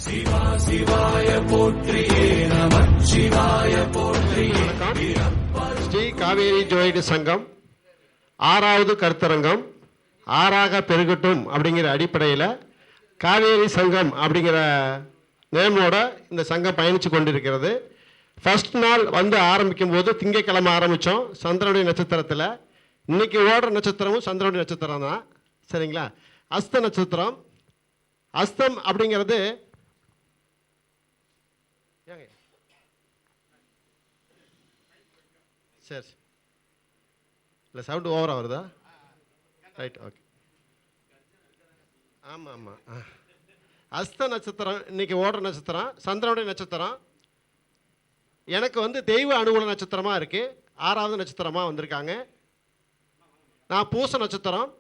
சிவா சிவாய போற்றியே நமச்சிவாய போற்றியே. ஸ்ரீ காவேரி ஜோயிடு சங்கம் 6வது கருத்தரங்கம் ஆறாக பெருகட்டும் அப்படிங்கிற அடிப்படையில் காவேரி சங்கம் அப்படிங்கிற நேமோட இந்த சங்கம் பயணித்து கொண்டிருக்கிறது. ஃபர்ஸ்ட் நாள் வந்து ஆரம்பிக்கும் போது திங்கக்கிழமை ஆரம்பித்தோம் சந்திரனுடைய நட்சத்திரத்தில். இன்னைக்கு ஓடுற நட்சத்திரமும் சந்திரனுடைய நட்சத்திரம் தான், சரிங்களா? அஸ்த நட்சத்திரம். அஸ்தம் அப்படிங்கிறது சரி இல்லை, சவுண்டு ஓவராக வருதா? Right, okay. ஆமாம் ஆமாம். அஸ்த நட்சத்திரம் இன்னைக்கு ஓடுற நட்சத்திரம் சந்திரனுடைய நட்சத்திரம். எனக்கு வந்து தெய்வ அனுகூல நட்சத்திரமாக இருக்குது, 6வது நட்சத்திரமாக வந்திருக்காங்க. நான் பூச நட்சத்திரம்.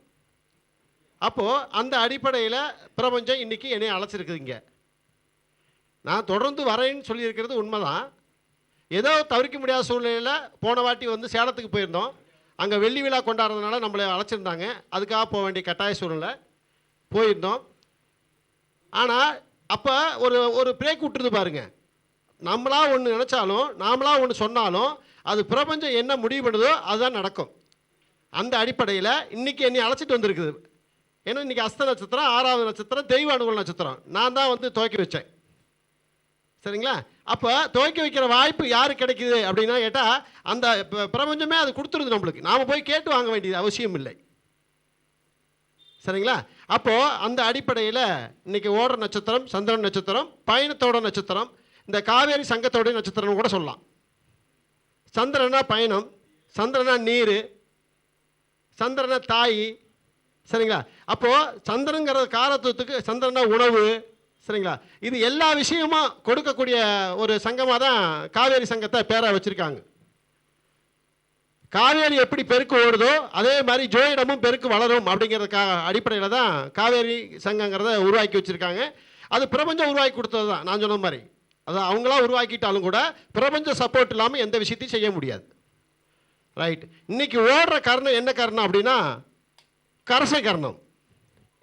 அப்போது அந்த அடிப்படையில் பிரபஞ்சம் இன்றைக்கி என்னை அழைச்சிருக்குதுங்க. நான் தொடர்ந்து வரேன்னு சொல்லியிருக்கிறது உண்மைதான். ஏதோ தவிர்க்க முடியாத சூழ்நிலையில் போன வாட்டி வந்து சேலத்துக்கு போயிருந்தோம். அங்கே வெள்ளி விழா கொண்டாடுறதுனால நம்மளை அழைச்சிருந்தாங்க, அதுக்காக போக வேண்டிய கட்டாய சூழ்நிலை போயிருந்தோம். ஆனால் அப்போ ஒரு பிரேக் விட்டுருது பாருங்கள். நம்மளாக ஒன்று நினச்சாலும் நாமளாக ஒன்று சொன்னாலும் அது பிரபஞ்சம் என்ன முடிவு பண்ணுதோ அதுதான் நடக்கும். அந்த அடிப்படையில் இன்றைக்கி என்னை அழைச்சிட்டு வந்திருக்குது. ஏன்னா இன்றைக்கி அஸ்த நட்சத்திரம் 6வது நட்சத்திரம் தெய்வ அனுகூல நட்சத்திரம். நான் தான் வந்து துவக்கி வச்சேன், சரிங்களா? அப்போ துவக்கி வைக்கிற வாய்ப்பு யாருக்கு கிடைக்குது அப்படின்னா கேட்டால் அந்த பிரபஞ்சமே அது கொடுத்துருது நம்மளுக்கு. நாம் போய் கேட்டு வாங்க வேண்டியது அவசியம் இல்லை, சரிங்களா? அப்போது அந்த அடிப்படையில் இன்றைக்கி ஓடுற நட்சத்திரம் சந்திரன் நட்சத்திரம், பயணத்தோட நட்சத்திரம். இந்த காவேரி சங்கத்தோடைய நட்சத்திரம்னு கூட சொல்லலாம். சந்திரனா பயணம், சந்திரனா நீர், சந்திரனா தாய், சரிங்களா? அப்போது சந்திரங்கிற காரத்துவத்துக்கு சந்திரனா உணவு, சரிங்களா? இது எல்லா விஷயமும் கொடுக்கக்கூடிய ஒரு சங்கமாக தான் காவேரி சங்கத்தை பேராக வச்சுருக்காங்க. காவேரி எப்படி பெருக்கு ஓடுதோ அதே மாதிரி ஜோயிடமும் பெருக்கு வளரும் அப்படிங்கிறதுக்காக அடிப்படையில் தான் காவேரி சங்கங்கிறத உருவாக்கி வச்சுருக்காங்க. அது பிரபஞ்சம் உருவாக்கி கொடுத்தது தான். நான் சொன்ன மாதிரி அதான் அவங்களா உருவாக்கிட்டாலும் கூட பிரபஞ்ச சப்போர்ட் இல்லாமல் எந்த விஷயத்தையும் செய்ய முடியாது, ரைட்? இன்னைக்கு ஓடுற கரணம் என்ன கரணம் அப்படின்னா கரசை கரணம்.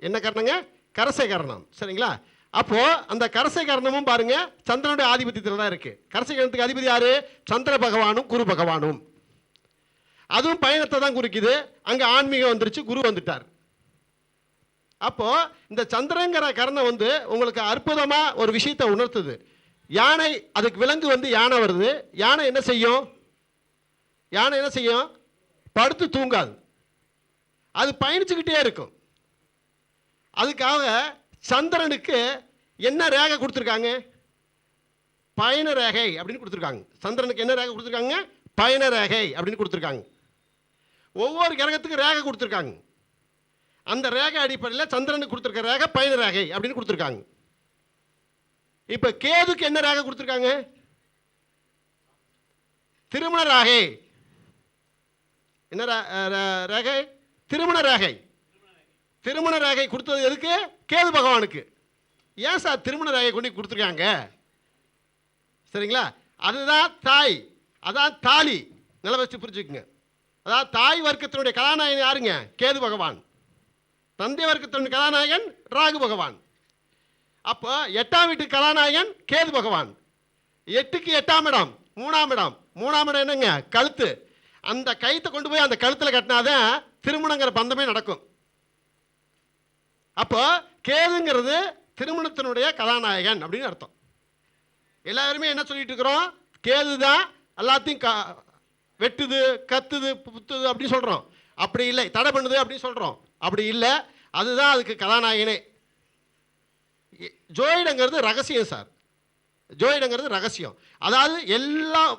என்ன கரணங்க? கரசை கரணம், சரிங்களா? அப்போது அந்த கரசை கரணமும் பாருங்கள் சந்திரனுடைய ஆதிபத்தியத்தில் தான் இருக்குது. கரசை கரணத்துக்கு அதிபதி யார்? சந்திர பகவானும் குரு பகவானும். அதுவும் பயணத்தை தான் குறிக்குது. அங்கே ஆன்மீகம் வந்துருச்சு, குரு வந்துட்டார். அப்போது இந்த சந்திரங்கிற கரணம் வந்து உங்களுக்கு அற்புதமாக ஒரு விஷயத்தை உணர்த்துது. யானை, அதுக்கு விலங்கு வந்து யானை வருது. யானை என்ன செய்யும்? யானை என்ன செய்யும்? படுத்து தூங்காது, அது பயணிச்சுக்கிட்டே இருக்கும். அதுக்காக சந்திரனுக்கு என்ன ரேகை கொடுத்துருக்காங்க? பயண ரேகை அப்படின்னு கொடுத்துருக்காங்க. சந்திரனுக்கு என்ன ரேகை கொடுத்துருக்காங்க? பயண ரேகை அப்படின்னு கொடுத்துருக்காங்க. ஒவ்வொரு கிரகத்துக்கும் ரேகை கொடுத்துருக்காங்க. அந்த ரேகை அடிப்படையில் சந்திரனுக்கு கொடுத்துருக்க ரேகை பயண ரேகை அப்படின்னு கொடுத்துருக்காங்க. இப்போ கேதுக்கு என்ன ரேகை கொடுத்துருக்காங்க? திருமண ரேகை. என்ன ரேகை? திருமண ரேகை. திருமண ரேகை கொடுத்தது எதுக்கு? கேது பகவானுக்கு. ஏன் சார் திருமண ரேகை கொண்டு கொடுத்துருக்காங்க? சரிங்களா? அதுதான் தாய், அதான் தாலி. நல்ல வச்சு புரிஞ்சுக்குங்க. அதாவது தாய் வர்க்கத்தினுடைய கதாநாயகன் யாருங்க? கேது பகவான். தந்தை வர்க்கத்தினுடைய கதாநாயகன் ராகு பகவான். அப்போ 8ஆம் வீட்டு கதாநாயகன் கேது பகவான். 8க்கு 8ஆம் இடம் 3ஆம் இடம். 3ஆம் இடம் என்னங்க? கழுத்து. அந்த கயித்தை கொண்டு போய் அந்த கழுத்தில் கட்டினாதான் திருமணங்கிற பந்தமே நடக்கும். அப்போ கேதுங்கிறது திருமணத்தினுடைய கதாநாயகன் அப்படின்னு அர்த்தம். எல்லாருமே என்ன சொல்லிட்டு இருக்கிறோம்? கேது தான் எல்லாத்தையும் வெட்டுது, கத்துது, புத்துது அப்படின்னு சொல்கிறோம். அப்படி இல்லை. தடை பண்ணுது அப்படின்னு சொல்கிறோம். அப்படி இல்லை, அதுதான் அதுக்கு கதாநாயகனே. ஜோயிடங்கிறது ரகசியம் சார். ஜோயிடங்கிறது ரகசியம். அதாவது எல்லாம்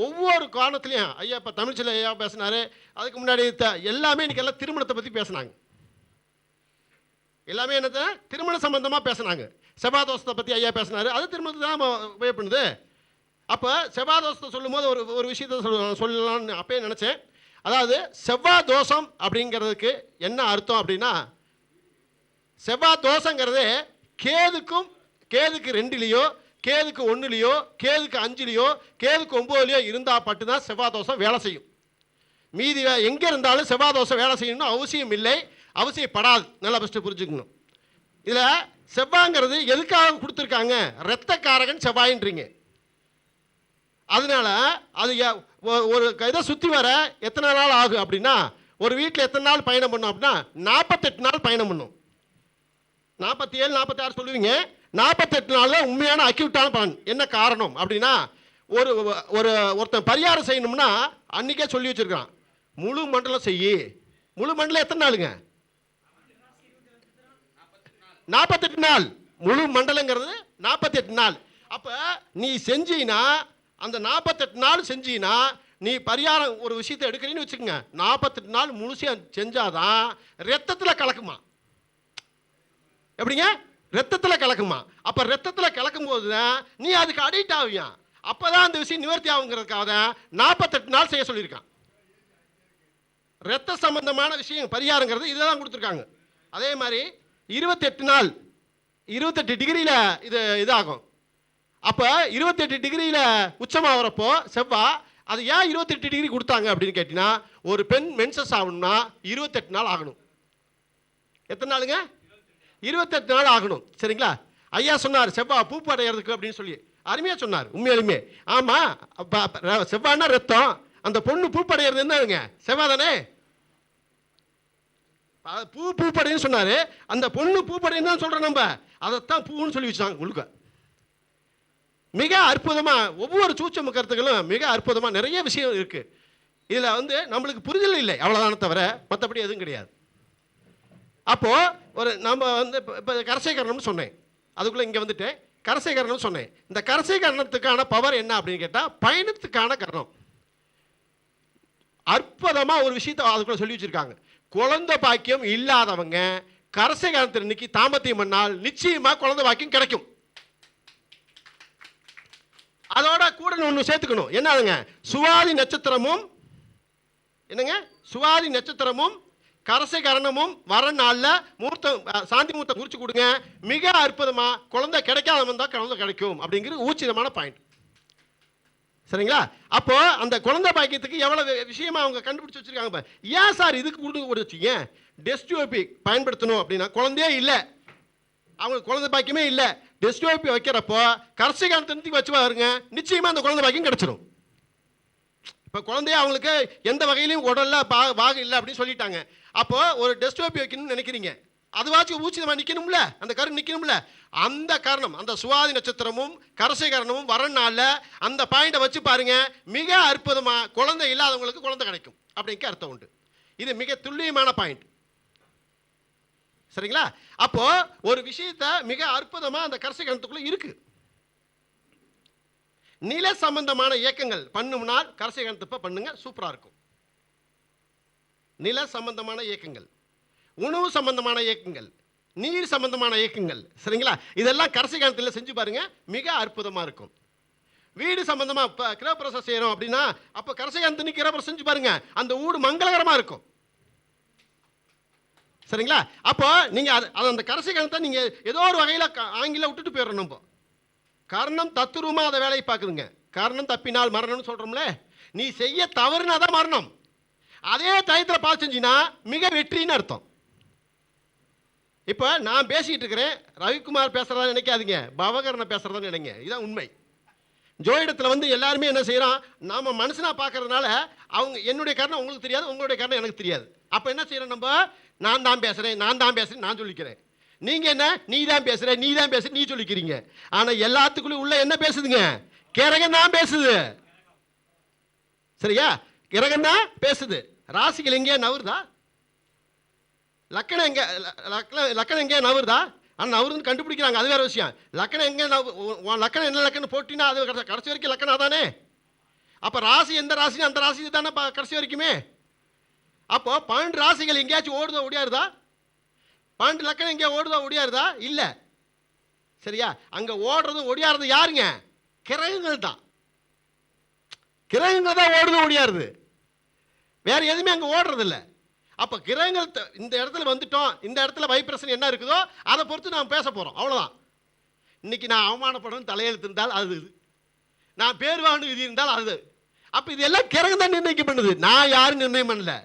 ஒவ்வொரு காரணத்துலையும் ஐயா இப்போ தமிழ்ச்சியில் ஐயா பேசினார். அதுக்கு முன்னாடி எல்லாமே இன்றைக்கி எல்லாம் திருமணத்தை பற்றி பேசினாங்க. எல்லாமே என்னத்தை? திருமண சம்பந்தமாக பேசினாங்க. செவ்வாதோஷத்தை பற்றி ஐயா பேசினார். அது திருமணத்தை தான் உபயோகப்படுது. அப்போ செவ்வாதோஷத்தை சொல்லும் போது ஒரு விஷயத்தை சொல்லலாம்னு அப்பயே நினச்சேன். அதாவது செவ்வாய் தோஷம் அப்படிங்கிறதுக்கு என்ன அர்த்தம் அப்படின்னா, செவ்வாய் தோஷங்கிறது கேதுக்கு 2லேயோ கேதுக்கு 1லேயோ கேதுக்கு 5லேயோ கேதுக்கு 9லேயோ இருந்தால் மட்டும்தான் செவ்வாய் தோஷம் வேலை செய்யும். மீதி எங்கே இருந்தாலும் செவ்வாய் தோஷம் வேலை செய்யணும்னு அவசியம் இல்லை, அவசியப்படாது. நல்லா ஃபஸ்ட்டு புரிஞ்சுக்கணும். இதில் செவ்வாய்ங்கிறது எதுக்காக கொடுத்துருக்காங்க? இரத்தக்காரகன் செவ்வாயின்றீங்க. அதனால அது ஒரு இதை சுற்றி வர எத்தனை நாள் ஆகும் அப்படின்னா, ஒரு வீட்டில் எத்தனை நாள் பயணம் பண்ணும் அப்படின்னா 48 நாள் பயணம் பண்ணும். 47 46 சொல்லுவீங்க, 48 நாள் தான் உண்மையான அக்யூட்டான பலன். என்ன காரணம் அப்படின்னா, ஒருத்தன் பரிகாரம் செய்யணும்னா அன்னைக்கே சொல்லி வச்சிருக்கான், முழு மண்டலம் செய்யி. முழு மண்டலம் எத்தனை நாளுங்க? 48 நாள். முழு மண்டலங்கிறது 48 நாள். அப்ப நீ செஞ்சீனா, அந்த 48 நாள் செஞ்சீனா, நீ பரிகாரம் ஒரு விஷயத்தை எடுக்கிறீன்னு வச்சுக்கோங்க, 48 நாள் முழுசியா செஞ்சாதான் ரத்தத்தில் கலக்குமா. எப்படிங்க? ரத்தத்தில் கலக்குமா. அப்ப ரத்தத்தில் கலக்கும் போது தான் நீ அதுக்கு அடிக்ட் ஆவியா. அப்பதான் அந்த விஷயம் நிவர்த்தி ஆகுங்கிறதுக்காக தான் 48 நாள் செய்ய சொல்லியிருக்கான். ரத்த சம்பந்தமான விஷயம் பரிகாரங்கிறது இதை தான் கொடுத்துருக்காங்க. அதே மாதிரி 28 நாள் 28 டிகிரியில் இதாகும். அப்போ 28 டிகிரியில் உச்சமாகறப்போ செவ்வாய், அது ஏன் 28 டிகிரி கொடுத்தாங்க அப்படின்னு கேட்டீங்கன்னா, ஒரு பெண் மென்சஸ் ஆகணும்னா 28 நாள் ஆகணும். எத்தனை நாளுங்க? 28 நாள் ஆகணும். சரிங்களா? ஐயா சொன்னார் செவ்வாய் பூப்பு அடையிறதுக்கு அப்படின்னு சொல்லி, அருமையாக சொன்னார். உண்மையாலுமே ஆமாம். செவ்வாய்னா ரத்தம். அந்த பொண்ணு பூப்படைகிறது என்னங்க? செவ்வாய் தானே. பூப்படைன்னு சொன்னார். அந்த பொண்ணு பூப்படைன்னு தான் சொல்கிறோம். நம்ம அதைத்தான் பூன்னு சொல்லி வச்சாங்க முழுக்க. மிக அற்புதமாக ஒவ்வொரு சூட்சம கருத்துக்களும் மிக அற்புதமாக நிறைய விஷயம் இருக்குது. இதில் நம்மளுக்கு புரிதல் இல்லை, அவ்வளோதானே தவிர மற்றபடி எதுவும் கிடையாது. அப்போது நம்ம இப்போ கரசேகரணம்னு சொன்னேன், அதுக்குள்ளே இங்கே வந்துட்டேன். கரசேகரணம் சொன்னேன். இந்த கரசேகரணத்துக்கான பவர் என்ன அப்படின்னு கேட்டால், பயணத்துக்கான கரணம். அற்புதமாக ஒரு விஷயத்தை அதுக்குள்ளே சொல்லி வச்சுருக்காங்க. குழந்தை பாக்கியம் இல்லாதவங்க கரசேகரணத்தில் இன்னைக்கு தாமத்தியம் பண்ணால் நிச்சயமாக குழந்தை பாக்கியம் கிடைக்கும். அதோட கூட ஒன்று சேர்த்துக்கணும். என்னதுங்க? சுவாதி நட்சத்திரமும் என்னங்க? சுவாதி நட்சத்திரமும் கரசேகரணமும் வர நாளில் முகூர்த்தம், சாந்தி முகூர்த்தம் குறித்து கொடுங்க. மிக அற்புதமாக குழந்தை கிடைக்காதவன் தான் குழந்தை கிடைக்கும் அப்படிங்கிறது ஊச்சிதமான பாயிண்ட். சரிங்களா? அப்போ அந்த குழந்தை பாக்கியத்துக்கு எவ்வளவு விஷயமா அவங்க கண்டுபிடிச்சு வச்சிருக்காங்க. ஏன் சார் இதுக்கு கொடுத்து வச்சுங்க? டெஸ்டிஓபி பயன்படுத்தணும் அப்படின்னா குழந்தையே இல்லை, அவங்களுக்கு குழந்தை பாக்கியமே இல்லை. டெஸ்டிஓபி வைக்கிறப்போ கரசேகரணத்துக்கு வச்சு பாருங்க, நிச்சயமா அந்த குழந்தை பாக்கியம் கிடைச்சிடும். இப்போ குழந்தைய அவங்களுக்கு எந்த வகையிலையும் உடல்ல பாக இல்லை அப்படின்னு சொல்லிட்டாங்க. அப்போ ஒரு டெஸ்டிஓபி வைக்கணும்னு நினைக்கிறீங்க, அதுவாச்சும் ஊச்சிதமாக நிற்கணும்ல, அந்த கரு நிற்கணும்ல. அந்த காரணம், அந்த சுவாதி நட்சத்திரமும் கரசேகரணமும் வரனால அந்த பாயிண்டை வச்சு பாருங்க, மிக அற்புதமாக குழந்தை இல்லாதவங்களுக்கு குழந்தை கிடைக்கும் அப்படிங்க அர்த்தம் உண்டு. இது மிக துல்லியமான பாயிண்ட். சரிங்களா? அப்போ ஒரு விஷயத்த மிக அற்புதமாக அந்த கரசேகரணத்துக்குள்ள இருக்கு. நில சம்பந்தமான இயக்கங்கள் பண்ணும்னால் கரசேகரணத்தை பண்ணுங்க, சூப்பராக இருக்கும். நில சம்பந்தமான இயக்கங்கள், உணவு சம்பந்தமான இயக்கங்கள், நீர் சம்பந்தமான இயக்கங்கள், சரிங்களா? இதெல்லாம் கரசேகரணத்தில் செஞ்சு பாருங்க, மிக அற்புதமாக இருக்கும். வீடு சம்பந்தமாக இப்போ கிரகப்பிரவேசம் செய்கிறோம் அப்படின்னா, அப்போ கரசேகரணத்தை கிரகப்பிரவேசம் செஞ்சு பாருங்க, அந்த வீடு மங்களகரமாக இருக்கும். சரிங்களா? அப்போ நீங்கள் அந்த கரசேகரணத்தை நீங்கள் ஏதோ ஒரு வகையில் ஆங்கில விட்டுட்டு போயிடணும். இப்போ காரணம் தத்துரூபமாக அதை வேலையை பார்க்குதுங்க. காரணம் தப்பினால் மரணம்னு சொல்கிறோம்ல, நீ செய்ய தவறுனா தான் மரணம். அதே டயத்தில் பார்த்து செஞ்சினா மிக வெற்றின்னு அர்த்தம். இப்போ நான் பேசிக்கிட்டு இருக்கிறேன், ரவிக்குமார் பேசுகிறதா நினைக்காதீங்க, பவகரனை பேசுகிறதா நினைங்க. இதுதான் உண்மை. ஜோயிடத்தில் எல்லாருமே என்ன செய்கிறோம், நாம் மனுஷனாக பார்க்கறதுனால அவங்க என்னுடைய காரணம் உங்களுக்கு தெரியாது, உங்களுடைய காரணம் எனக்கு தெரியாது. அப்போ என்ன செய்கிறோம், நம்ம நான் தான் பேசுகிறேன் நான் சொல்லிக்கிறேன். நீங்கள் என்ன, நீ தான் பேசுகிற நீ சொல்லிக்கிறீங்க. ஆனால் எல்லாத்துக்குள்ளே உள்ள என்ன பேசுதுங்க? கிரகம் தான் பேசுது. சரியா? கிரகம் தான் பேசுது. ராசிகள் எங்கேயா நவருதா? லக்கணம் எங்கேயா நவருதா? ஆனால் நவருன்னு கண்டுபிடிக்கிறாங்க, அது வேற விஷயம். லக்கணம் எங்கே லக்கணம் என்ன லக்கணம் போட்டினா அது கடைசி வரைக்கும் லக்கணம் தானே. அப்போ ராசி எந்த ராசி அந்த ராசி தானே கடைசி வரைக்குமே. அப்போ 12 ராசிகள் எங்கேயாச்சும் ஓடுதோ ஒடியாருதா? 12 லக்கணம் எங்கேயா ஓடுதோ ஒடியாருதா? இல்லை. சரியா? அங்கே ஓடுறது ஒடியாருது யாருங்க? கிரகங்கள் தான். கிரகங்கள் தான் ஓடுது ஒடியாருது, வேற எதுவுமே அங்கே ஓடுறது இல்லை. அப்போ கிரகங்கள் இந்த இடத்துல வந்துட்டோம், இந்த இடத்துல வைப்ரேஷன் என்ன இருக்குதோ அதை பொறுத்து நாம் பேச போகிறோம், அவ்வளோதான். இன்னைக்கு நான் அவமானப்படணும் தலையெழுத்து இருந்தால் அது இது, நான் பேர் வாங்கணும் விதி இருந்தால் அது. அப்போ இது எல்லாம் கிரகம் தான் நிர்ணயிக்க பண்ணுது, நான் யாரும் நிர்ணயம் பண்ணல.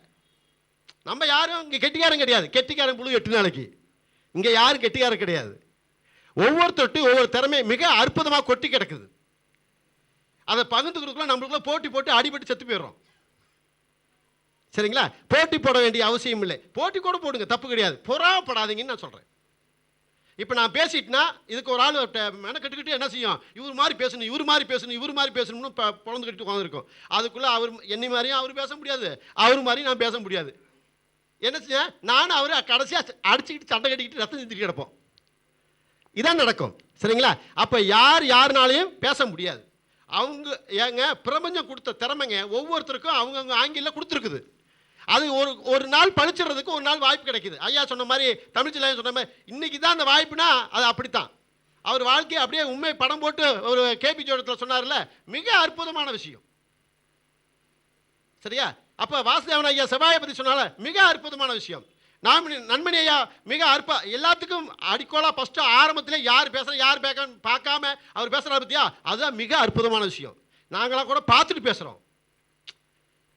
நம்ம யாரும் இங்கே கெட்டிக்காரன் கிடையாது. கெட்டிக்காரன் புழு 8 நாளைக்கு. இங்கே யாரும் கெட்டிக்காரன் கிடையாது. ஒவ்வொருத்தருட்டும் ஒவ்வொரு திறமை மிக அற்புதமாக கொட்டி கிடக்குது. அதை பகிர்ந்துக்கிறதுக்குள்ள நம்மளுக்குள்ள போட்டி போட்டு அடிபட்டு செத்து போயிடுறோம். சரிங்களா? போட்டி போட வேண்டிய அவசியம் இல்லை. போட்டி கூட போடுங்க, தப்பு கிடையாது. பொறாப்படாதீங்கன்னு நான் சொல்கிறேன். இப்போ நான் பேசிட்டுனா இதுக்கு ஒரு ஆள் மெனக்கட்டுக்கிட்டு என்ன செய்யும், இவர் மாதிரி பேசணும், இவர் மாதிரி பேசணும், இவர் மாதிரி பேசணும்னு பிறந்து கட்டி உட்காந்துருக்கும். அதுக்குள்ளே அவர் என்னை மாதிரியும் அவர் பேச முடியாது, அவர் மாதிரியும் நான் பேச முடியாது. என்ன செய்ய, நானும் அவர் கடைசியாக அடிச்சுக்கிட்டு சண்டை கட்டிக்கிட்டு ரத்தம் செஞ்சுட்டு கிடப்போம். இதான் நடக்கும். சரிங்களா? அப்போ யாருனாலையும் பேச முடியாது. அவங்க ஏங்க பிரபஞ்சம் கொடுத்த திறமைங்க ஒவ்வொருத்தருக்கும் அவங்கவுங்க ஆங்கிலில் கொடுத்துருக்குது. அது ஒரு நாள் பழிச்சிடுறதுக்கு ஒரு நாள் வாய்ப்பு கிடைக்குது. ஐயா சொன்ன மாதிரி, தமிழ்ச்சிலையும் சொன்ன மாதிரி, இன்னைக்கு தான் அந்த வாய்ப்புனா அது அப்படித்தான். அவர் வாழ்க்கையை அப்படியே உண்மை படம் போட்டு ஒரு கேபி ஜோடத்தில் சொன்னார்ல, மிக அற்புதமான விஷயம். சரியா? அப்போ வாசுதேவன் ஐயா செவ்வாயை பற்றி சொன்னால மிக அற்புதமான விஷயம். நண்பனி ஐயா மிக எல்லாத்துக்கும் அடிக்கோலா ஃபஸ்ட்டு ஆரம்பத்திலே யார் பேசுகிற யார் பார்க்காம அவர் பேசுகிறார் பற்றியா, அதுதான் மிக அற்புதமான விஷயம். நாங்களாம் கூட பார்த்துட்டு பேசுகிறோம்.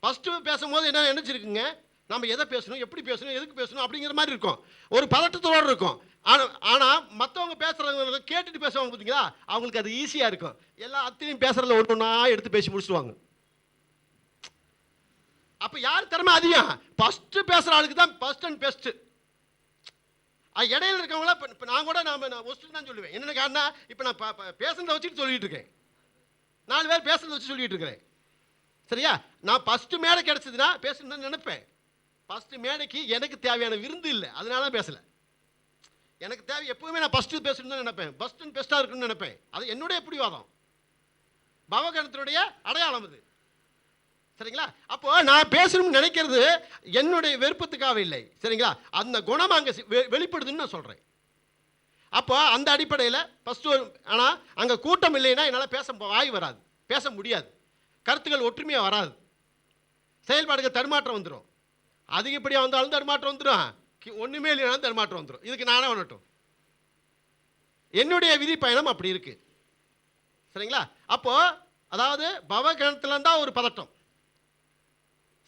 ஃபஸ்ட்டு பேசும்போது என்ன நினச்சிருக்குங்க, நம்ம எதை பேசணும், எப்படி பேசணும், எதுக்கு பேசணும் அப்படிங்கிற மாதிரி இருக்கும். ஒரு பதட்டத்தோடு இருக்கும். ஆனால் மற்றவங்க பேசுகிறவங்க கேட்டுட்டு பேசுவாங்க பார்த்தீங்களா, அவங்களுக்கு அது ஈஸியாக இருக்கும். எல்லாத்தையும் பேசுகிறதுல ஒன்று ஒன்றா எடுத்து பேசி முடிச்சுடுவாங்க. அப்போ யார் திறமை அதிகம், ஃபஸ்ட்டு பேசுகிற ஆளுக்கு தான் ஃபஸ்ட் அண்ட் பெஸ்ட்டு. இடையில இருக்கவங்கள இப்போ நான் கூட நான் ஒஸ்ட்டு தான் சொல்லுவேன். என்னென்ன காரணம், இப்போ நான் பேசுகிறத வச்சுட்டு சொல்லிகிட்டு இருக்கேன், 4 பேர் பேசுகிறத வச்சு சொல்லிகிட்டு இருக்கிறேன். சரியா? நான் ஃபஸ்ட்டு மேடை கிடச்சதுன்னா பேசணுன்னு நினைப்பேன். ஃபஸ்ட்டு மேடைக்கு எனக்கு தேவையான விருந்து இல்லை, அதனால தான் பேசலை. எனக்கு தேவை எப்பவுமே நான் ஃபஸ்ட்டு பேசணுன்னு தான் நினைப்பேன், ஃபஸ்ட் அண்ட் பெஸ்ட்டாக இருக்குன்னு நினைப்பேன். அது என்னுடைய பிடிவாதம், பவகணத்தினுடைய அடையாளம் அது. சரிங்களா? அப்போ நான் பேசணும்னு நினைக்கிறது என்னுடைய விருப்பத்துக்காக இல்லை. சரிங்களா? அந்த குணம் அங்கே வெளிப்படுதுன்னு நான் சொல்கிறேன். அப்போ அந்த அடிப்படையில் ஃபஸ்ட்டு ஆனால் அங்கே கூட்டம் இல்லைன்னா என்னால் பேச வாய் வராது, பேச முடியாது, கருத்துக்கள் ஒற்றுமையாக வராது, செயல்பாடுகள் தடுமாற்றம் வந்துடும். அதிகப்படியாக வந்தாலும் தடுமாற்றம் வந்துடும், ஒன்றுமே இல்லைனாலும் தடுமாற்றம் வந்துடும். இதுக்கு நானே வரட்டும், என்னுடைய விதி பயணம் அப்படி இருக்கு. சரிங்களா? அப்போ அதாவது பவகணத்தில் இருந்தால் ஒரு பதட்டம்.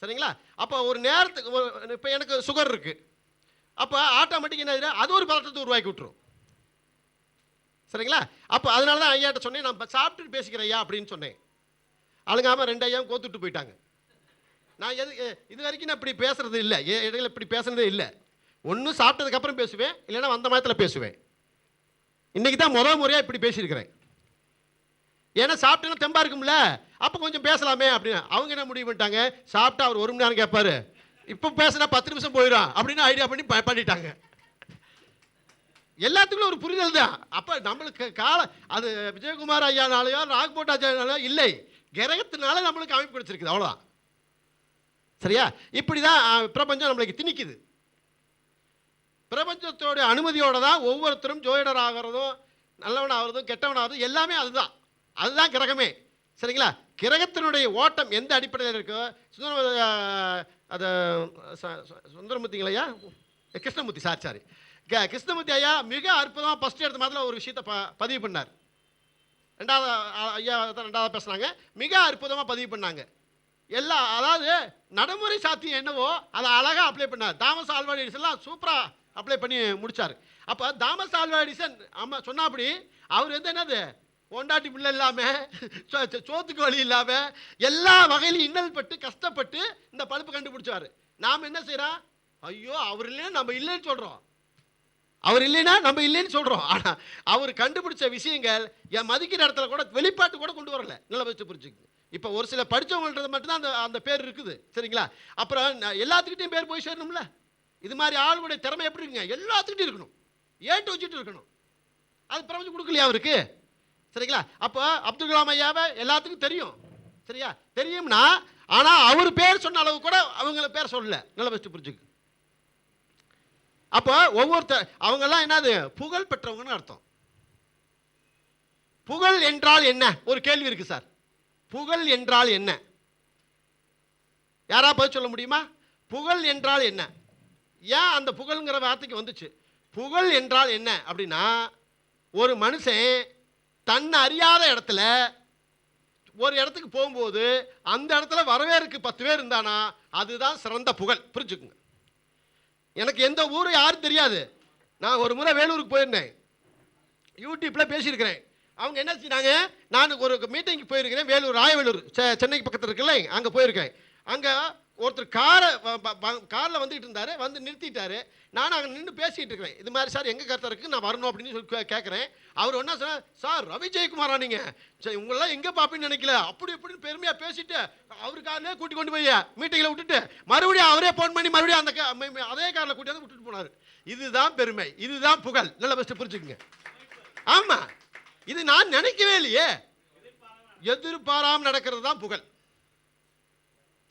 சரிங்களா? அப்போ ஒரு நேரத்துக்கு இப்போ எனக்கு சுகர் இருக்கு, அப்போ ஆட்டோமேட்டிக் என்ன, அது ஒரு பதட்டத்தை உருவாக்கி விட்டுரும். சரிங்களா? அப்போ அதனால தான் ஐயாட்ட சொன்னேன், நான் சாப்பிட்டுட்டு பேசிக்கிறேன் ஐயா அப்படின்னு சொன்னேன். அழுங்காமல் 2 ஐயாவும் கோத்துட்டு போயிட்டாங்க. நான் இது வரைக்கும் நான் இப்படி பேசுறது இல்லை, இடையில இப்படி பேசுறதே இல்லை. ஒன்று சாப்பிட்டதுக்கப்புறம் பேசுவேன், இல்லைன்னா வந்த மயத்தில் பேசுவேன். இன்றைக்கி தான் முறையாக இப்படி பேசியிருக்கிறேன். ஏன்னா சாப்பிட்டேன்னா தெம்பா இருக்கும்ல, அப்போ கொஞ்சம் பேசலாமே அப்படின்னு. அவங்க என்ன முடிவு பண்ணிட்டாங்க, சாப்பிட்டா அவர் 1 மணி நேரம் கேட்பாரு, இப்போ பேசினா 10 நிமிஷம் போயிடும் அப்படின்னு ஐடியா பண்ணி பண்ணிட்டாங்க. எல்லாத்துக்கும் ஒரு புரிதல் தான். அப்போ நம்மளுக்கு அது விஜயகுமார் ஐயானாலையோ நாகபோட் ஐயானாலையோ இல்லை, கிரகத்தினால நம்மளுக்கு அமைப்பு கிடைச்சிருக்குது, அவ்வளோதான். சரியா? இப்படி தான் பிரபஞ்சம் நம்மளுக்கு திணிக்குது. பிரபஞ்சத்தோட அனுமதியோட தான் ஒவ்வொருத்தரும் ஜோதிடர் ஆகிறதும் நல்லவன் ஆகிறதும் கெட்டவன் ஆகிறதும் எல்லாமே அதுதான் கிரகமே. சரிங்களா? கிரகத்தினுடைய ஓட்டம் எந்த அடிப்படையில் இருக்கோ, அது சுந்தரமூர்த்திங்களையா கிருஷ்ணமூர்த்தி சாரி கிருஷ்ணமூர்த்தி ஐயா மிக அற்புதமாக ஃபஸ்ட்டு எடுத்த மாதிரி ஒரு விஷயத்தை பதிவு பண்ணார். 2வது ஐயா தான் 2வது பேசுனாங்க, மிக அற்புதமாக பதிவு பண்ணாங்க. அதாவது நடைமுறை சாத்தியம் என்னவோ அதை அழகாக அப்ளை பண்ணார். தாமஸ் ஆல்வா எடிசன்லாம் சூப்பராக அப்ளை பண்ணி முடித்தார். அப்போ தாமஸ் ஆல்வா எடிசன் சொன்னாப்படி அவர் என்னது, பொண்டாட்டி பிள்ளை இல்லாமல், சோத்துக்கு வழி இல்லாமல், எல்லா வகையிலும் இன்னல் பட்டு கஷ்டப்பட்டு இந்த பழுப்பு கண்டுபிடிச்சார். நாம் என்ன செய்கிறோம், ஐயோ அவர் இல்லைன்னா நம்ம இல்லைன்னு சொல்கிறோம், அவர் இல்லைன்னா நம்ம இல்லைன்னு சொல்கிறோம். ஆனால் அவர் கண்டுபிடிச்ச விஷயங்கள் என் மதிக்கிற இடத்துல கூட வெளிப்பாட்டு கூட கொண்டு வரல. நல்லா வச்சு புரிஞ்சுக்கு. இப்போ ஒரு சில படித்தவங்கள்ன்றது மட்டும்தான் அந்த பேர் இருக்குது. சரிங்களா? அப்புறம் எல்லாத்துக்கிட்டையும் பேர் போய் சேரணும்ல. இது மாதிரி ஆளுடைய திறமை எப்படி இருக்குங்க, எல்லாத்துக்கிட்டையும் இருக்கணும், ஏட்டு வச்சுட்டு இருக்கணும். அது பிரபஞ்சம் கொடுக்கலையா அவருக்கு? சரிங்களா? அப்போ அப்துல் கலாம் ஐயாவை எல்லாத்துக்கும் தெரியும். சரியா? தெரியும்னா ஆனால் அவர் பேர் சொன்ன அளவு கூட அவங்கள பேர் சொல்லல. நல்லா வச்சு புரிஞ்சுக்கு. அப்போ அவங்கெல்லாம் என்னது, புகழ் பெற்றவங்கன்னு அர்த்தம். புகழ் என்றால் என்ன ஒரு கேள்வி இருக்கு சார். புகழ் என்றால் என்ன, யாரா பதில் சொல்ல முடியுமா? புகழ் என்றால் என்ன, ஏன் அந்த புகழ்ங்கிற வார்த்தைக்கு வந்துச்சு? புகழ் என்றால் என்ன அப்படின்னா, ஒரு மனுஷன் தன்னை அறியாத இடத்துல ஒரு இடத்துக்கு போகும்போது அந்த இடத்துல வரவேற்கு 10 பேர் இருந்தானா அதுதான் சிறந்த புகழ். புரிஞ்சுக்குங்க. எனக்கு எந்த ஊரும் யாரும் தெரியாது. நான் ஒரு முறை வேலூருக்கு போயிருந்தேன். யூடியூப்ல பேசியிருக்கிறேன். அவங்க என்ன செஞ்சாங்க, நான் ஒரு மீட்டிங்க்கு போயிருக்கிறேன், வேலூர் ராயவேலூர் சென்னைக்கு பக்கத்தில் இருக்குல்ல, அங்கே போயிருக்கேன். அங்கே ஒருத்தர் காரில் வந்துட்டு இருந்தார், வந்து நிறுத்திட்டாரு. நான் அங்கே நின்று பேசிகிட்டு இருக்கிறேன். இது மாதிரி சார் எங்கே கருத்தாக இருக்குது, நான் வரணும் அப்படின்னு சொல்லி கேட்குறேன். அவர் ஒன்றா சொன்னார், சார் ரவி ஜெயக்குமாரா நீங்கள், சரி உங்களெல்லாம் எங்கே பார்ப்பீன்னு நினைக்கல, அப்படி இப்படின்னு பெருமையாக பேசிட்டு அவர் காரிலே கூட்டி கொண்டு போய் மீட்டிங்கில் விட்டுட்டு மறுபடியும் அவரே ஃபோன் பண்ணி மறுபடியும் அதே காரில் கூட்டி வந்து விட்டுட்டு போனார். இதுதான் பெருமை, இதுதான் புகழ். நல்லா ஃபஸ்ட்டு புரிஞ்சுக்குங்க. ஆமாம், இது நான் நினைக்கவே இல்லையே. எதிர்பாராமல் நடக்கிறது தான் புகழ்.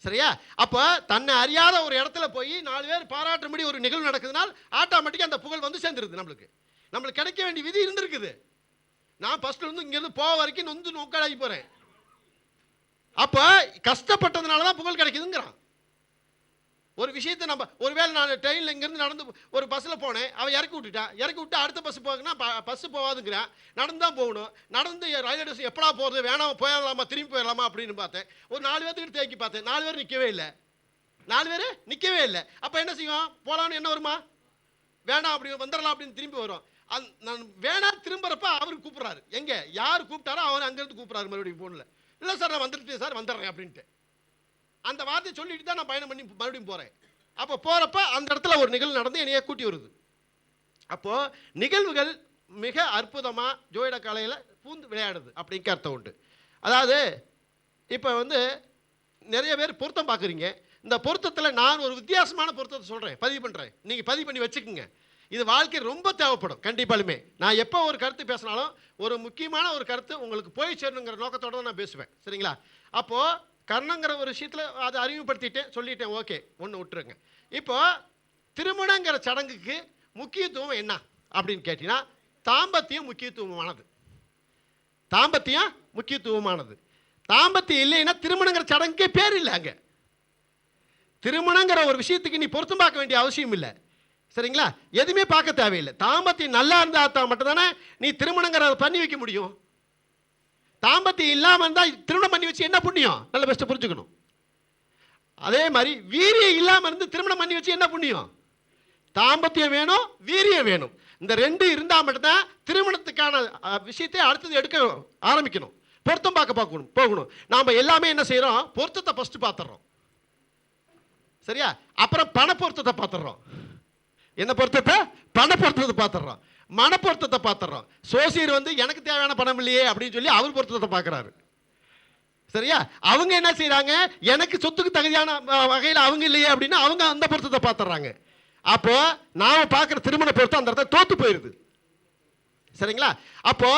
சரியா? அப்போ தன்னை அறியாத ஒரு இடத்துல போய் 4 பேர் பாராட்டும்படி ஒரு நிகழ்வு நடக்குதுனால் ஆட்டோமேட்டிக்காக அந்த புகழ் வந்து சேர்ந்துருது. நம்மளுக்கு கிடைக்க வேண்டிய விதி இருந்திருக்குது. நான் ஃபர்ஸ்ட்ல இருந்து இங்கேருந்து போக வரைக்கும் நொந்து நோக்காடாகி போகிறேன். அப்போ கஷ்டப்பட்டதுனால தான் புகழ் கிடைக்குதுங்கிறான். ஒரு விஷயத்தை நம்ம ஒருவேளை நான் ட்ரெயினில் இங்கேருந்து நடந்து ஒரு பஸ்ஸில் போனேன், அவன் இறக்கி விட்டு அடுத்த பஸ் போகுன்னா பஸ்ஸு போகாதுங்கிறான். நடந்து தான் போகணும். நடந்து ரயில்வே ஸ்டேஷன் எப்படா போகிறது, வேணாம் போயிடலாமா திரும்பி போயிடலாமா அப்படின்னு பார்த்தேன். ஒரு 4 பேர்த்துக்கிட்ட தேக்கி பார்த்தேன், 4 பேர் நிற்கவே இல்லை. அப்போ என்ன செய்வோம், போகலான்னு என்ன வருமா, வேணாம் அப்படி வந்துடலாம் அப்படின்னு திரும்பி வரும். நான் வேணாம் திரும்புறப்ப அவர் கூப்பிட்றாரு, எங்கே யார் கூப்பிட்டாரோ அவர் அங்கேருந்து கூப்பிட்றாரு மறுபடியும் ஃபோனில். இல்லை சார் நான் வந்துட்டேன் சார், வந்துடுறேன் அப்படின்ட்டு அந்த வார்த்தையை சொல்லிட்டு தான் நான் பயணம் பண்ணி மறுபடியும் போகிறேன். அப்போ போகிறப்ப அந்த இடத்துல ஒரு நிகழ்வு நடந்து என்னையே கூட்டி வருது. அப்போது நிகழ்வுகள் மிக அற்புதமாக ஜோதிட கலையில் பூந்து விளையாடுது அப்படிங்கிற அர்த்தம் உண்டு. அதாவது இப்போ நிறைய பேர் பொருத்தம் பார்க்குறீங்க. இந்த பொருத்தத்தில் நான் ஒரு வித்தியாசமான பொருத்தத்தை சொல்கிறேன், பதிவு பண்ணுறேன். நீங்கள் பதிவு பண்ணி வச்சுக்கோங்க. இது வாழ்க்கை ரொம்ப தேவைப்படும் கண்டிப்பாலுமே. நான் எப்போ ஒரு கருத்து பேசினாலும் ஒரு முக்கியமான ஒரு கருத்து உங்களுக்கு போய் சேரணுங்கிற நோக்கத்தோடு தான் நான் பேசுவேன். சரிங்களா? அப்போது கர்ணங்கிற ஒரு விஷயத்தில் அதை அறிமுகப்படுத்திட்டேன், சொல்லிட்டேன், ஓகே, ஒன்று விட்டுருங்க. இப்போ திருமணங்கிற சடங்குக்கு முக்கியத்துவம் என்ன அப்படின்னு கேட்டீங்கன்னா, தாம்பத்தியம் முக்கியத்துவமானது. தாம்பத்தியம் இல்லைன்னா திருமணங்கிற சடங்குக்கே பேர் இல்லை. அங்கே திருமணங்கிற ஒரு விஷயத்துக்கு நீ பொருத்தம் பார்க்க வேண்டிய அவசியம் இல்லை. சரிங்களா? எதுவுமே பார்க்க தேவையில்லை. தாம்பத்தியம் நல்லா இருந்தால் மட்டும் தானே நீ திருமணங்கிறத பண்ணி வைக்க முடியும். தாம்பத்தியம் இல்லாமல் இருந்தால் திருமணம் பண்ணி வச்சு என்ன புண்ணியம், நல்ல பெஸ்ட்டை புரிஞ்சுக்கணும். அதே மாதிரி வீரியம் இல்லாமல் இருந்து திருமணம் பண்ணி வச்சு என்ன புண்ணியம். தாம்பத்தியம் வேணும், வீரியம் வேணும். இந்த 2 இருந்தால் மட்டும்தான் திருமணத்துக்கான விஷயத்தை அடுத்தது எடுக்க ஆரம்பிக்கணும். பொருத்தம் பார்க்க போகணும். நாம் எல்லாமே என்ன செய்கிறோம், பொருத்தத்தை ஃபஸ்ட்டு பார்த்துடுறோம். சரியா? அப்புறம் பண பொருத்தத்தை பார்த்துடுறோம். என்ன பொருத்தத்தை? பண பொருத்தத்தை பார்த்துடுறோம். மன பொருத்தத்தை பார்த்துடுறோம். சோசியர் எனக்கு தேவையான பணம் இல்லையே அப்படின்னு சொல்லி அவர் பொருத்தத்தை பார்க்குறாரு. சரியா? அவங்க என்ன செய்கிறாங்க, எனக்கு சொத்துக்கு தகுதியான வகையில் அவங்க இல்லையே அப்படின்னு அவங்க அந்த பொருத்தத்தை பார்த்துடுறாங்க. அப்போ நாம் பார்க்குற திருமண பொருத்தம் அந்த இடத்துல தோற்று போயிடுது. சரிங்களா? அப்போ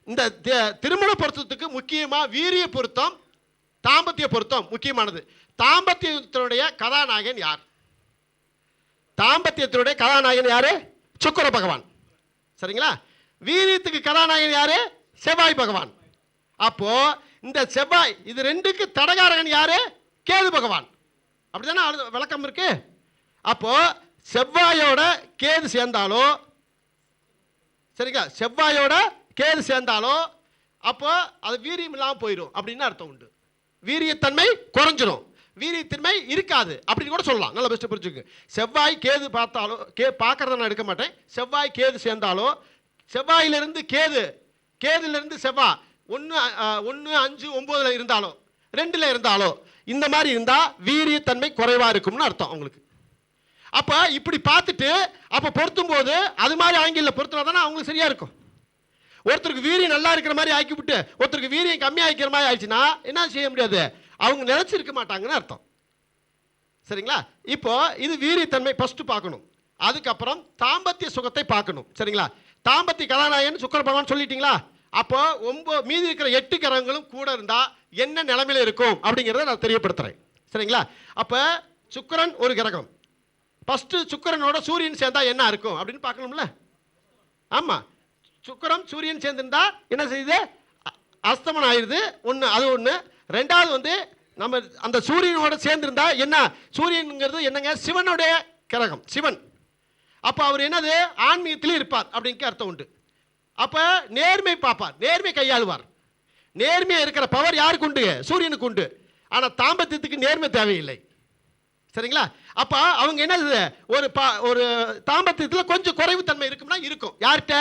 இந்த திருமண பொருத்தத்துக்கு முக்கியமாக வீரிய பொருத்தம், தாம்பத்திய பொருத்தம் முக்கியமானது. தாம்பத்தியத்தினுடைய கதாநாயகன் யார்? தாம்பத்தியத்தினுடைய கதாநாயகன் யாரு? சுக்கிர பகவான். சரிங்களா? வீரியத்துக்கு கதாநாயகன் யாரு? செவ்வாய் பகவான். அப்போ இந்த செவ்வாய் இது 2க்கு தடகாரகன் யாரு? கேது பகவான். அப்படிதானே விளக்கம் இருக்கு. அப்போ செவ்வாயோட கேது சேர்ந்தாலோ, சரிங்களா, செவ்வாயோட கேது சேர்ந்தாலோ அப்போ அது வீரியம் இல்லாமல் போயிடும் அப்படின்னு அர்த்தம் உண்டு. வீரியத்தன்மை குறைஞ்சிடும், வீரியத்தன்மை இருக்காது அப்படின்னு கூட சொல்லலாம். நல்ல பெஸ்ட் புரிஞ்சுக்கு. செவ்வாய் கேது பார்த்தாலோ, பார்க்கறத நான் எடுக்க மாட்டேன். செவ்வாய் கேது சேர்ந்தாலோ, செவ்வாயிலிருந்து கேது, கேதுலேருந்து செவ்வாய் 1, 5, 9 இருந்தாலோ, 2 இருந்தாலோ, இந்த மாதிரி இருந்தால் வீரியத்தன்மை குறைவாக இருக்கும்னு அர்த்தம் அவங்களுக்கு. அப்போ இப்படி பார்த்துட்டு அப்போ பொருத்தும் போது அது மாதிரி ஆங்கிலில் பொருத்தினா தானே அவங்களுக்கு சரியாக இருக்கும். ஒருத்தருக்கு வீரியம் நல்லா இருக்கிற மாதிரி ஆக்கிவிட்டு ஒருத்தருக்கு வீரியம் கம்மியாக ஆகிக்கிற மாதிரி ஆயிடுச்சுன்னா என்ன செய்ய முடியாது, அவங்க நினச்சிருக்க மாட்டாங்கன்னு அர்த்தம். சரிங்களா? இப்போ இது வீரியத்தன்மை ஃபஸ்ட்டு பார்க்கணும். அதுக்கப்புறம் தாம்பத்திய சுகத்தை பார்க்கணும். சரிங்களா? தாம்பத்திய கதாநாயகன் சுக்கிர பகவான் சொல்லிட்டீங்களா? அப்போ மீதி இருக்கிற 8 கிரகங்களும் கூட இருந்தால் என்ன நிலைமையில் இருக்கும் அப்படிங்கிறத நான் தெரியப்படுத்துகிறேன். சரிங்களா? அப்போ சுக்கிரன் ஒரு கிரகம். ஃபஸ்ட்டு சுக்கிரனோட சூரியன் சேர்ந்தா என்ன இருக்கும் அப்படின்னு பார்க்கணும்ல. ஆமாம், சுக்கிரம் சூரியன் சேர்ந்துருந்தா என்ன செய்யுது, அஸ்தமனம் ஆயிடுது. ஒன்று அது ஒன்று. ரெண்டாவது நம்ம அந்த சூரியனோட சேர்ந்துருந்தா என்ன, சூரியனுங்கிறது என்னங்க, சிவனுடைய கிரகம், சிவன். அப்போ அவர் என்னது, ஆன்மீகத்திலே இருப்பார் அப்படிங்க அர்த்தம் உண்டு. அப்போ நேர்மை பார்ப்பார், நேர்மை கையாளுவார். நேர்மையாக இருக்கிற பவர் யாருக்கு உண்டு, சூரியனுக்கு உண்டு. ஆனால் தாம்பத்தியத்துக்கு நேர்மை தேவையில்லை. சரிங்களா? அப்போ அவங்க என்னது, ஒரு தாம்பத்தியத்தில் கொஞ்சம் குறைவுத்தன்மை இருக்கும்னா இருக்கும். யார்கிட்ட?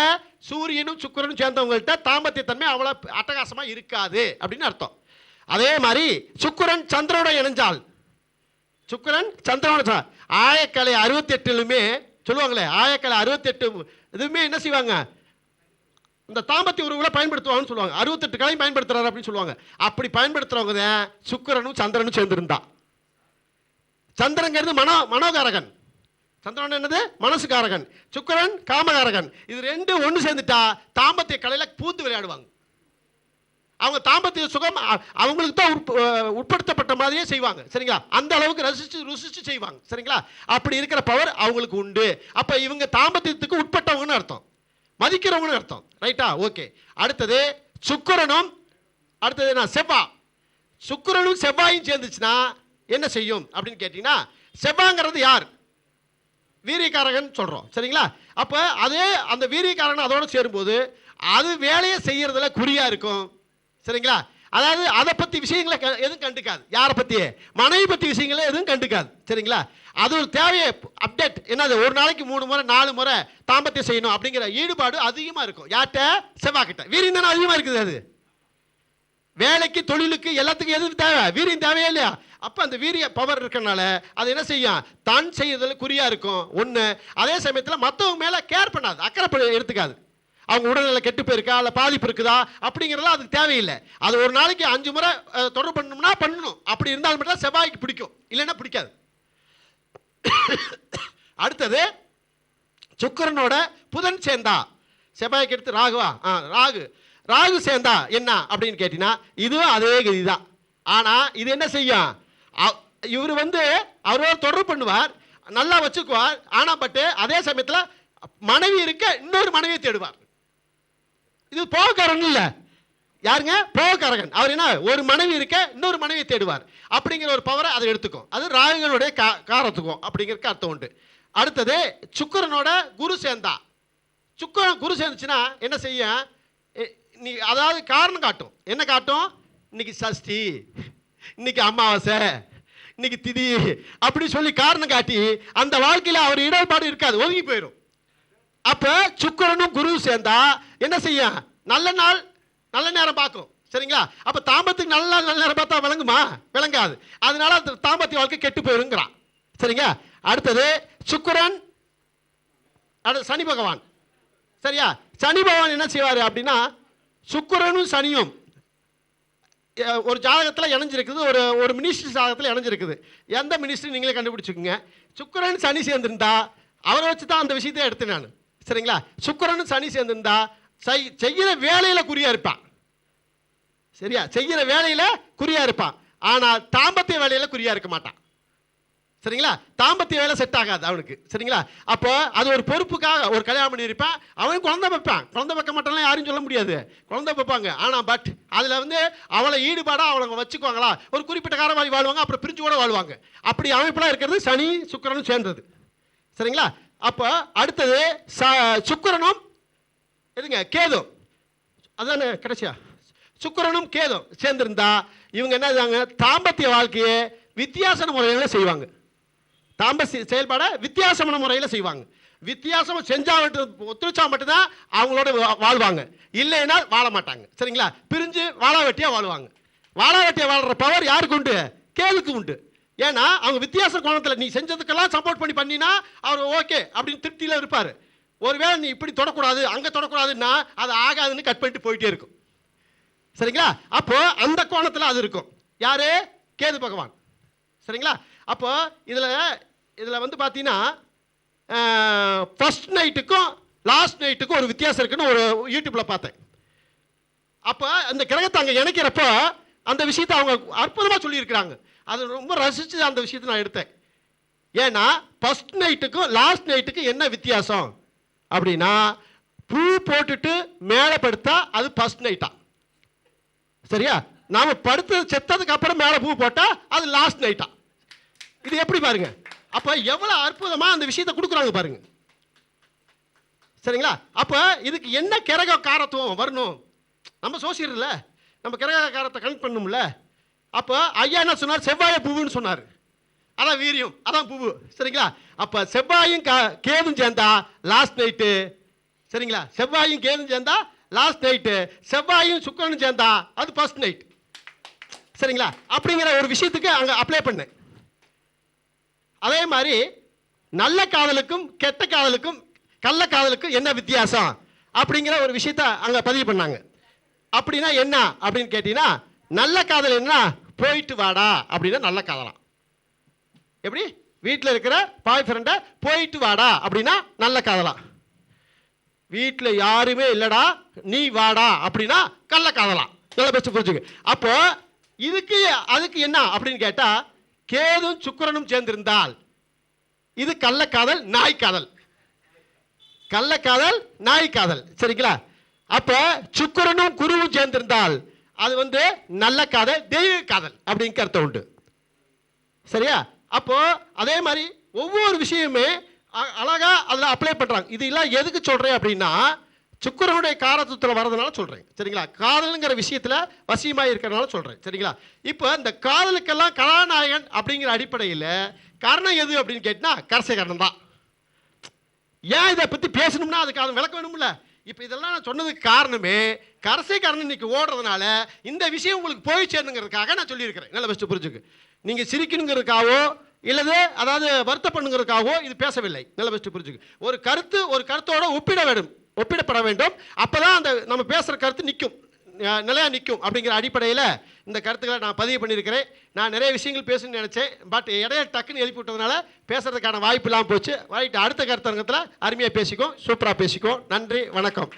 சூரியனும் சுக்கிரனும் சேர்ந்தவங்கள்ட்ட தாம்பத்திய தன்மை அவ்வளோ அட்டகாசமாக இருக்காது அப்படின்னு அர்த்தம். அதே மாதிரி சுக்கிரன் சந்திரனோட இணைஞ்சால், சுக்கிரன் சந்திரனோட ஆயக்கலை 68லுமே சொல்லுவாங்களே, ஆயக்கலை 68 இதுவுமே என்ன செய்வாங்க, இந்த தாம்பத்திய உறவுகளை பயன்படுத்துவாங்கன்னு சொல்லுவாங்க. 68 கலையும் பயன்படுத்துறாரு அப்படின்னு சொல்லுவாங்க. அப்படி பயன்படுத்துறவங்க தான் சுக்கிரனும் சந்திரனும் சேர்ந்திருந்தா. சந்திரங்கிறது மனோகாரகன், சந்திரன் என்னது மனசுக்காரகன், சுக்கிரன் காமகாரகன். இது ரெண்டும் ஒன்று சேர்ந்துட்டா தாம்பத்திய கலையில பூந்து விளையாடுவாங்க. அவங்க தாம்பத்திய சுகம் அவங்களுக்கு தான் உட்படுத்தப்பட்ட மாதிரியே செய்வாங்க. சரிங்களா, அந்த அளவுக்கு ருசிச்சு செய்வாங்க. சரிங்களா, அப்படி இருக்கிற பவர் அவங்களுக்கு உண்டு. அப்ப இவங்க தாம்பத்தியத்துக்கு உட்பட்டவங்கன்னு அர்த்தம், மதிக்கிறவங்கன்னு அர்த்தம். ரைட்டா, ஓகே. அடுத்தது சுக்கிரனும், அடுத்தது என்ன, செவ்வாய். சுக்கிரனும் செவ்வாயும் சேர்ந்துச்சுன்னா என்ன செய்யும் அப்படின்னு கேட்டீங்கன்னா, செவ்வாங்கிறது யார், வீரியக்காரகன் சொல்றோம். சரிங்களா, அப்ப அதே அந்த வீரியக்காரகன் அதோட சேரும்போது அது வேலையை செய்யறதுல குறியா இருக்கும். சரிங்களா, அதாவது அதை பத்தி விஷயங்களை எதுவும் கண்டுக்காது. யாரை பத்தியே, மனைவி பத்தி விஷயங்களை எதுவும் கண்டுக்காது. சரிங்களா, அது ஒரு தேவையை அப்டேட் என்னது, ஒரு நாளைக்கு 3 முறை 4 முறை தாம்பத்தியம் செய்யணும் அப்படிங்கிற ஈடுபாடு அதிகமா இருக்கும். யார்கிட்ட, செவ்வாய்கிட்ட. வீரியம் தானே அதிகமா இருக்குது. அது வேலைக்கு தொழிலுக்கு எல்லாத்துக்கும் எது தேவை, வீரியம் தேவையா இல்லையா? அப்ப அந்த வீரிய பவர் இருக்கனால அது என்ன செய்யும், தான் செய்யறதுல குறியா இருக்கும் ஒண்ணு. அதே சமயத்தில் மற்றவங்க மேல கேர் பண்ணாது, அக்கறை எடுத்துக்காது. அவங்க உடல்நிலை கெட்டு போயிருக்கா, இல்லை பாதிப்பு இருக்குதா அப்படிங்கிறதுலாம் அதுக்கு தேவையில்லை. அது ஒரு நாளைக்கு 5 முறை தொடர்பு பண்ணணும்னா பண்ணணும். அப்படி இருந்தாலும் மட்டும் செவ்வாய்க்கு பிடிக்கும், இல்லைன்னா பிடிக்காது. அடுத்தது சுக்கிரனோட புதன் சேர்ந்தா, செவ்வாய்க்கு எடுத்து ராகுவா, ராகு சேர்ந்தா என்ன அப்படின்னு கேட்டீங்கன்னா இதுவும் அதே கதி தான். ஆனா இது என்ன செய்யும், இவர் அவரோட தொடர்பு பண்ணுவார், நல்லா வச்சுக்குவார். ஆனா பட் அதே சமயத்தில் மனைவி இருக்க இன்னொரு மனைவியை தேடுவார். இது போகக்காரன் இல்ல, யாருங்க, போகக்காரகன். அவர் என்ன, ஒரு மனைவி இருக்க இன்னொரு மனைவியை தேடுவார் அப்படிங்கிற ஒரு பவரை அதை எடுத்துக்கும். அது ராகுகளுடைய காரத்துக்கும் அப்படிங்கிற அர்த்தம் உண்டு. அடுத்தது சுக்கிரனோட குரு சேர்ந்தா, சுக்கிரன் குரு சேர்ந்துச்சுன்னா என்ன செய்ய, நீ அதாவது காரணம் காட்டும். என்ன காட்டும், இன்னைக்கு சஷ்டி, இன்னைக்கு அமாவாசை, இன்னைக்கு திதி அப்படி சொல்லி காரணம் காட்டி அந்த வாழ்க்கையில அவர் இடர்பாடு இருக்காது, ஒதுங்கி போயிடும். அப்ப சுக்கிரனும் குரு சேர்ந்தா என்ன செய்ய, நல்ல நாள் நல்ல நேரம் பார்க்கும். சரிங்களா, அப்ப தாம்பத்துக்கு நல்ல நேரம் பார்த்தா விளங்குமா, விளங்காது. அதனால அந்த தாம்பத்திய வாழ்க்கை கெட்டு போயிருங்கிறான். சரிங்க, அடுத்தது சுக்கிரன், சனி பகவான். சரியா, சனி பகவான் என்ன செய்வாரு அப்படின்னா, சுக்கிரனும் சனியும் ஒரு ஜாதகத்தில் இணைஞ்சிருக்குது, ஒரு மினிஸ்ட்ரி ஜாதகத்தில் இணைஞ்சிருக்குது. எந்த மினிஸ்ட்ரி நீங்களே கண்டுபிடிச்சுக்கோங்க. சுக்கிரன் சனி சேர்ந்திருந்தா அவரை வச்சு தான் அந்த விஷயத்தை எடுத்தேன் நான். சரிங்களா, சுக்கிரனும் சனி சேர்ந்திருந்தா செய்கிற வேலையில குறியா இருப்பான். சரியா, செய்கிற வேலையில குறியா இருப்பான். ஆனா தாம்பத்திய வேலையில குறியா இருக்க மாட்டான். சரிங்களா, தாம்பத்திய வேலை செட் ஆகாது அவனுக்கு. சரிங்களா, அப்போ அது ஒரு பொறுப்புக்காக ஒரு கல்யாணம் பண்ணி இருப்பான், அவன் குழந்தை வைப்பான். குழந்தை வைக்க மாட்டான்லாம் யாரும் சொல்ல முடியாது, குழந்தை வைப்பாங்க. ஆனா பட் அதுல அவளை ஈடுபாடா அவளை வச்சுக்குவாங்களா, ஒரு குறிப்பிட்ட காலம் மாதிரி வாழ்வாங்க, அப்புறம் பிரிஞ்சு கூட வாழ்வாங்க. அப்படி அமைப்பெல்லாம் இருக்கிறது சனி சுக்கிரனும் சேர்ந்தது. சரிங்களா, அப்போ அடுத்தது சுக்கிரனும் எதுங்க, கேது. அதானே கடைசியா, சுக்கிரனும் கேதும் சேர்ந்திருந்தா இவங்க என்ன, தாம்பத்திய வாழ்க்கையை வித்தியாசமான முறையில் செய்வாங்க. தாம்பத்திய செயல்பாட வித்தியாசமான முறையில் செய்வாங்க. வித்தியாசம் செஞ்சா ஒத்துழைச்சா மட்டும்தான் அவங்களோட வாழ்வாங்க, இல்லைன்னா வாழ மாட்டாங்க. சரிங்களா, பிரிஞ்சு வாழா வெட்டியா வாழ்வாங்க. வாழா வெட்டியா வாழ்ற பவர் யாருக்கு உண்டு, கேதுக்கு உண்டு. ஏன்னா அவங்க வித்தியாச கோணத்தில் நீ செஞ்சதுக்கெல்லாம் சப்போர்ட் பண்ணினா அவர் ஓகே அப்படின்னு திருப்தியில் இருப்பார். ஒருவேளை நீ இப்படி தொடக்கூடாது அங்கே தொடக்கூடாதுன்னா அது ஆகாதுன்னு கட் பண்ணிட்டு போயிட்டே இருக்கும். சரிங்களா, அப்போ அந்த கோணத்தில் அது இருக்கும். யாரு, கேது பகவான். சரிங்களா, அப்போ இதில் பார்த்தீங்கன்னா ஃபர்ஸ்ட் நைட்டுக்கும் லாஸ்ட் நைட்டுக்கும் ஒரு வித்தியாசம் இருக்குன்னு ஒரு யூடியூப்ல பார்த்தேன். அப்போ அந்த கிரகத்தை அங்கே இணைக்கிறப்போ அந்த விஷயத்தை அவங்க அற்புதமாக சொல்லியிருக்கிறாங்க. அது ரொம்ப ரசித்து அந்த விஷயத்தை நான் எடுத்தேன். ஏன்னா ஃபர்ஸ்ட் நைட்டுக்கும் லாஸ்ட் நைட்டுக்கும் என்ன வித்தியாசம் அப்படின்னா, பூ போட்டுட்டு மேலே படுத்தா அது ஃபர்ஸ்ட் நைட்டா. சரியா, நாம படுத்து செத்ததுக்கு அப்புறம் மேலே பூ போட்டா அது லாஸ்ட் நைட்டா. இது எப்படி பாருங்க, அப்ப எவ்வளவு அற்புதமா அந்த விஷயத்தை கொடுக்குறாங்க பாருங்க. சரிங்களா, அப்ப இதுக்கு என்ன கிரக காரத்துவம் வரணும், நம்ம சோசியர்ல நம்ம கிரக காரத்தை கனெக்ட் பண்ணணும்ல. அப்ப ஐயா என்ன சொன்னார், செவ்வாயை பூவுன்னு சொன்னார். அதான் வீரியம், அதான் பூவு. சரிங்களா, அப்ப செவ்வாயும் கேதும் சேர்ந்தா லாஸ்ட் நைட்டு சரிங்களா? செவ்வாயும் கேதும் சேர்ந்தா லாஸ்ட் நைட்டு, செவ்வாயும் சுக்கிரனும் சேர்ந்தா அது ஃபர்ஸ்ட் நைட். சரிங்களா? அப்படிங்கிற ஒரு விஷயத்துக்கு அங்கே அப்ளை பண்ணேன். அதே மாதிரி நல்ல காதலுக்கும் கெட்ட காதலுக்கும் கள்ள காதலுக்கும் என்ன வித்தியாசம் அப்படிங்கிற ஒரு விஷயத்த அங்கே பதிவு பண்ணாங்க. அப்படின்னா என்ன அப்படின்னு கேட்டீங்கன்னா, நல்ல காதல் என்ன, போயிட்டு வாடா அப்படின்னா நல்ல காதலாம். எப்படி வீட்டில் இருக்கிற பாய் ஃப்ரெண்டை போயிட்டு வாடா அப்படின்னா நல்ல காதலாம். வீட்டில் யாருமே இல்லடா நீ வாடா அப்படின்னா கள்ள காதலாம். நல்ல பெஸ்ட் புரிஞ்சுங்க. அப்போ இதுக்கு அதுக்கு என்ன அப்படின்னு கேட்டா, கேதும் சுக்கிரனும் சேர்ந்திருந்தால் இது கள்ளக்காதல் நாய்க்காதல். கள்ளக்காதல் நாய்க்காதல். சரிங்களா? அப்ப சுக்கிரனும் குருவும் சேர்ந்திருந்தால் அது நல்ல காதல் தெய்வ காதல் அப்படின்னு அர்த்தம் உண்டு. சரியா? அப்போ அதே மாதிரி ஒவ்வொரு விஷயமே அழகா அதில் அப்ளை பண்றாங்க. இது எல்லாம் எதுக்கு சொல்றேன் அப்படின்னா, சுக்கிரனுடைய காரத்துவத்தில் வரதுனால சொல்றேன். சரிங்களா? காதலுங்கிற விஷயத்துல வசியமா இருக்கிறதுனால சொல்றேன். சரிங்களா? இப்போ இந்த காதலுக்கெல்லாம் கதாநாயகன் அப்படிங்கிற அடிப்படையில் காரணம் எது அப்படின்னு கேட்டினா கரசை காரணம் தான். ஏன் இதை பற்றி பேசணும்னா அதுக்கு அது விளக்க வேணும்ல. இப்போ இதெல்லாம் நான் சொன்னதுக்கு காரணமே கரசைக்காரன் இன்னைக்கு ஓடுறதுனால இந்த விஷயம் உங்களுக்கு போய் சேரணுங்கிறதுக்காக நான் சொல்லியிருக்கிறேன். நல்ல பெஸ்ட் புரிஞ்சுக்கு. நீங்கள் சிரிக்கணுங்கிறதுக்காகவோ இல்லது அதாவது வருத்தப்பண்ணுங்கிறதுக்காகவோ இது பேசவில்லை. நல்ல பெஸ்ட் புரிஞ்சுக்கு. ஒரு கருத்தோட ஒப்பிடப்பட வேண்டும். அப்போதான் அந்த நம்ம பேசுகிற கருத்து நிற்கும், நிலையாக நிற்கும். அப்படிங்கிற அடிப்படையில் இந்த கருத்துக்களை நான் பதிவு பண்ணியிருக்கிறேன். நான் நிறைய விஷயங்கள் பேசணும்னு நினச்சேன். பட் இடையில டக்குன்னு எழுப்பி விட்டதுனால பேசுறதுக்கான வாய்ப்பு இல்லாமல் போச்சு. அடுத்த கருத்தரங்கத்தில் அருமையாக பேசிக்கோ, சூப்பராக பேசிக்கோ. நன்றி, வணக்கம்.